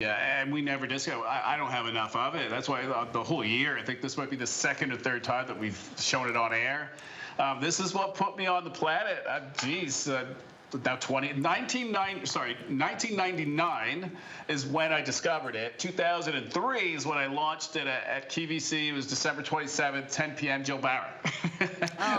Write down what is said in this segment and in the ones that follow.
Yeah, and we never disco. I don't have enough of it. That's why the whole year, I think this might be the second or third time that we've shown it on air. This is what put me on the planet. Geez, now 1999 is when I discovered it. 2003 is when I launched it at QVC. It was December 27th, 10 p.m. Jill Barrett.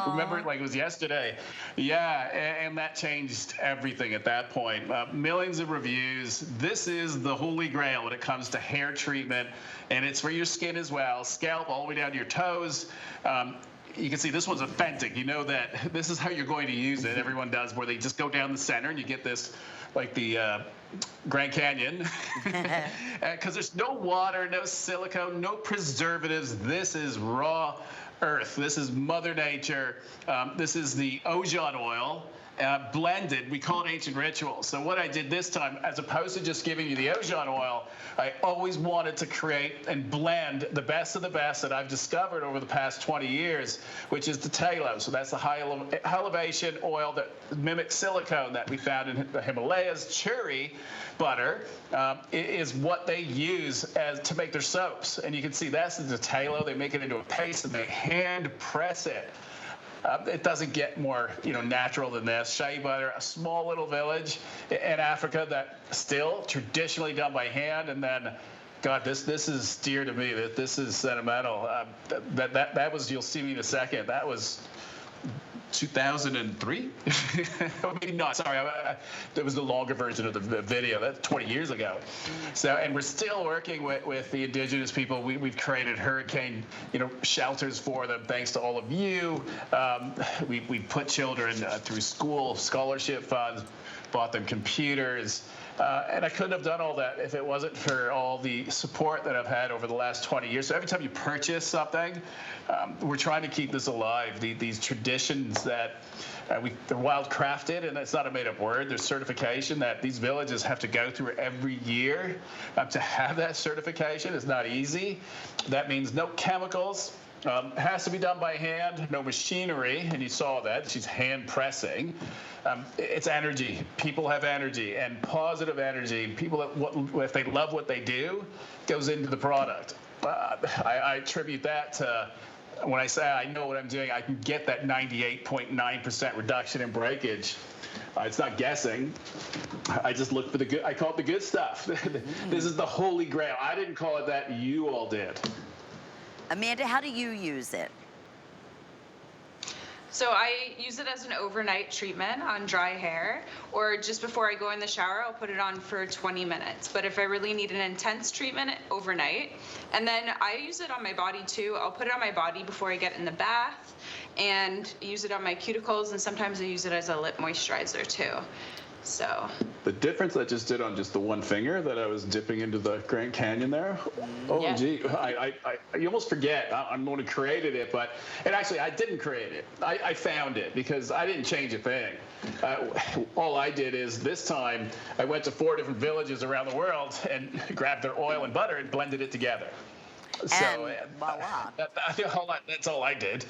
Remember it like it was yesterday. Yeah, and that changed everything at that point. Millions of reviews. This is the holy grail when it comes to hair treatment, and it's for your skin as well. Scalp all the way down to your toes. You can see this one's authentic. You know that this is how you're going to use it. Everyone does, where they just go down the center and you get this, like the Grand Canyon, because there's no water, no silicone, no preservatives. This is raw earth. This is Mother Nature. This is the Ojon oil. Blended, we call it ancient ritual. So what I did this time, as opposed to just giving you the Ojon oil, I always wanted to create and blend the best of the best that I've discovered over the past 20 years, which is the tallow. So that's the high elevation oil that mimics silicone that we found in the Himalayas. Churi butter is what they use to make their soaps. And you can see that's the tallow. They make it into a paste and they hand press it. It doesn't get more, natural than this. Shea butter, a small little village in Africa that still traditionally done by hand, and then, God, this is dear to me. This is sentimental. That was, you'll see me in a second. That was 2003? Maybe not. Sorry, that was the longer version of the video. That's 20 years ago. So, and we're still working with the indigenous people. We've created hurricane, shelters for them, thanks to all of you. We put children through school scholarship funds, bought them computers. And I couldn't have done all that if it wasn't for all the support that I've had over the last 20 years. So every time you purchase something, we're trying to keep this alive. These traditions that they're wild crafted, and it's not a made-up word. There's certification that these villages have to go through every year to have that certification. It's not easy. That means no chemicals. Has to be done by hand, no machinery, and you saw that. She's hand pressing. It's energy. People have energy, and positive energy. People, if they love what they do, goes into the product. I attribute that to when I say I know what I'm doing, I can get that 98.9% reduction in breakage. It's not guessing. I just look for the good. I call it the good stuff. This is the holy grail. I didn't call it that. You all did. Amanda, how do you use it? So I use it as an overnight treatment on dry hair, or just before I go in the shower, I'll put it on for 20 minutes. But if I really need an intense treatment, overnight. And then I use it on my body too. I'll put it on my body before I get in the bath and use it on my cuticles, and sometimes I use it as a lip moisturizer too. So the difference I just did on just the one finger that I was dipping into the Grand Canyon there. Oh, yeah. Gee, you almost forget I'm the one who created it, and actually I didn't create it. I found it because I didn't change a thing. All I did is this time I went to 4 different villages around the world and grabbed their oil and butter and blended it together. So voila. That's all I did.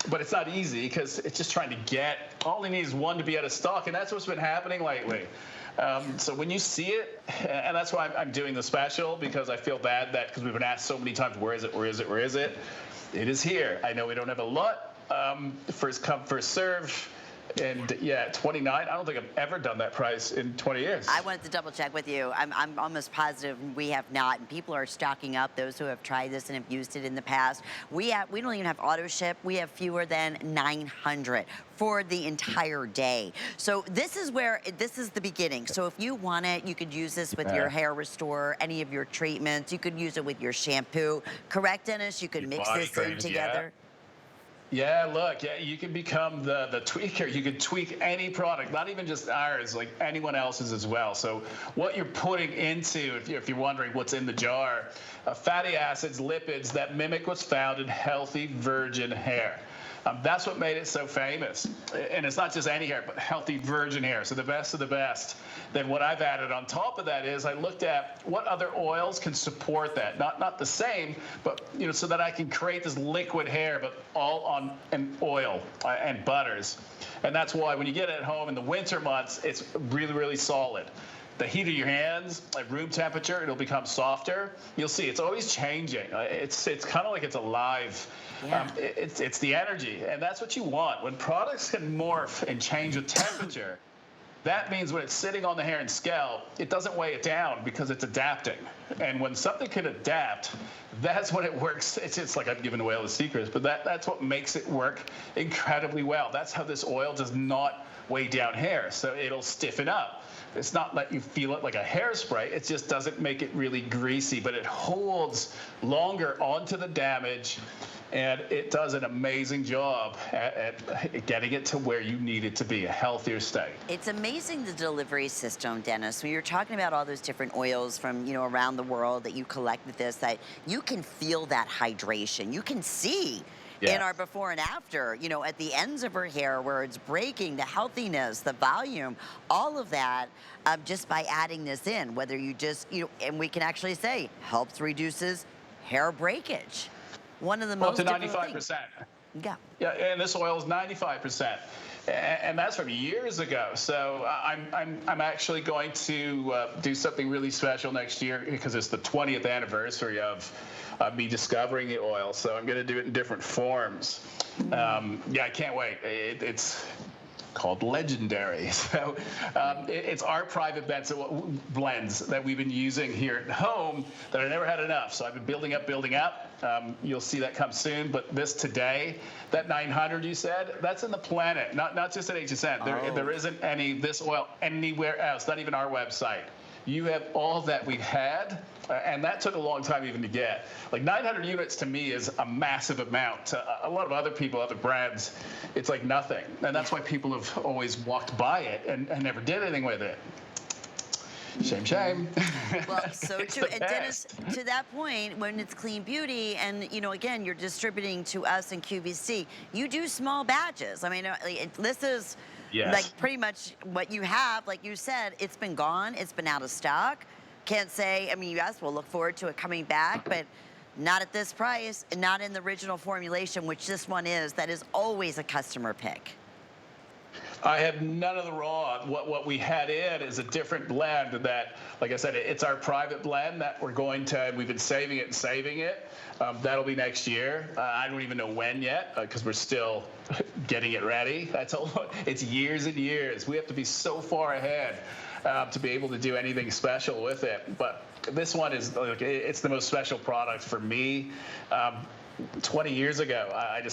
But it's not easy because it's just trying to get, all it needs is one to be out of stock, and that's what's been happening lately. So when you see it, and that's why I'm doing the special, because I feel bad that, because we've been asked so many times, where is it, where is it, where is it? It is here. I know we don't have a lot. First come, first serve. And yeah, 29. I don't think I've ever done that price in 20 years. I wanted to double check with you. I'm almost positive we have not, and people are stocking up. Those who have tried this and have used it in the past. We don't even have auto ship. We have fewer than 900 for the entire day. So this is the beginning. So if you want it, you could use this with your hair restore, any of your treatments. You could use it with your shampoo. Correct, Dennis? You could mix this in together. Yeah, look, you can become the tweaker. You can tweak any product, not even just ours, like anyone else's as well. So what you're putting into, if you're wondering what's in the jar, fatty acids, lipids that mimic what's found in healthy virgin hair. That's what made it so famous. And it's not just any hair, but healthy virgin hair, so the best of the best. Then what I've added on top of that is I looked at what other oils can support that. Not the same, but so that I can create this liquid hair, but all on an oil and butters. And that's why when you get it at home in the winter months, it's really, really solid. the heat of your hands, at room temperature, it'll become softer. You'll see it's always changing. It's kind of like it's alive. Yeah. It's the energy, and that's what you want. When products can morph and change with temperature, that means when it's sitting on the hair and scalp, it doesn't weigh it down because it's adapting. And when something can adapt, that's when it works. It's just like I'm giving away all the secrets, but that's what makes it work incredibly well. That's how this oil does not weigh down hair, so it'll stiffen up. It's not let you feel it like a hairspray. It just doesn't make it really greasy, but it holds longer onto the damage, and it does an amazing job at getting it to where you need it to be, a healthier state. It's amazing, the delivery system, Dennis. When you're talking about all those different oils from, you know, around the world that you collect with this, that you can feel that hydration. You can see in our before and after, you know, at the ends of her hair where it's breaking, the healthiness, the volume, all of that, just by adding this in, whether you just, you know, and we can actually say helps reduces hair breakage. One of the most to 95%. Yeah. Yeah, and this oil is 95%, and that's from years ago. So I'm actually going to do something really special next year because it's the 20th anniversary of me discovering the oil. So I'm going to do it in different forms. Yeah, I can't wait. It's called Legendary. So it's our private blends that we've been using here at home that I never had enough. So I've been building up. You'll see that come soon. But this today, that 900 you said, that's in the planet, not just at HSN. There isn't this oil anywhere else, not even our website. You have all that we've had, and that took a long time even to get. Like 900 units to me is a massive amount. A lot of other people, other brands, it's like nothing. And that's why people have always walked by it and never did anything with it. Shame. Well, so true. And Dennis, to that point, when it's clean beauty and, you know, again, you're distributing to us in QVC, you do small batches. I mean, this is like pretty much what you have. Like you said, it's been gone. It's been out of stock. Can't say, I mean, yes, we'll look forward to it coming back, but not at this price and not in the original formulation, which this one is. That is always a customer pick. I have none of the raw. What we had in is a different blend that, like I said, it's our private blend that we've been saving it. That'll be next year. I don't even know when yet because we're still getting it ready. It's years and years. We have to be so far ahead to be able to do anything special with it. But this one is, it's the most special product for me. 20 years ago, I just